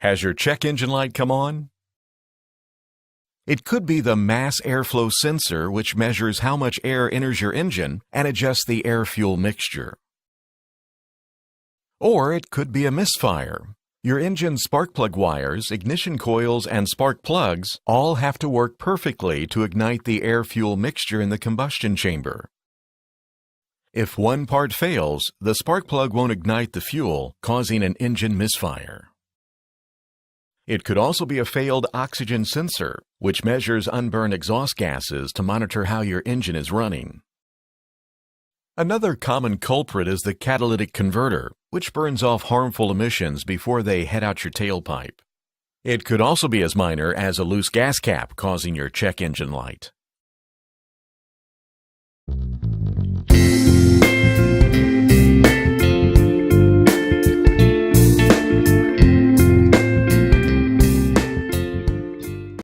Has your check engine light come on? It could be the mass airflow sensor, which measures how much air enters your engine and adjusts the air-fuel mixture. Or it could be a misfire. Your engine spark plug wires, ignition coils, and spark plugs all have to work perfectly to ignite the air-fuel mixture in the combustion chamber. If one part fails, the spark plug won't ignite the fuel, causing an engine misfire. It could also be a failed oxygen sensor, which measures unburned exhaust gases to monitor how your engine is running. Another common culprit is the catalytic converter, which burns off harmful emissions before they head out your tailpipe. It could also be as minor as a loose gas cap causing your check engine light.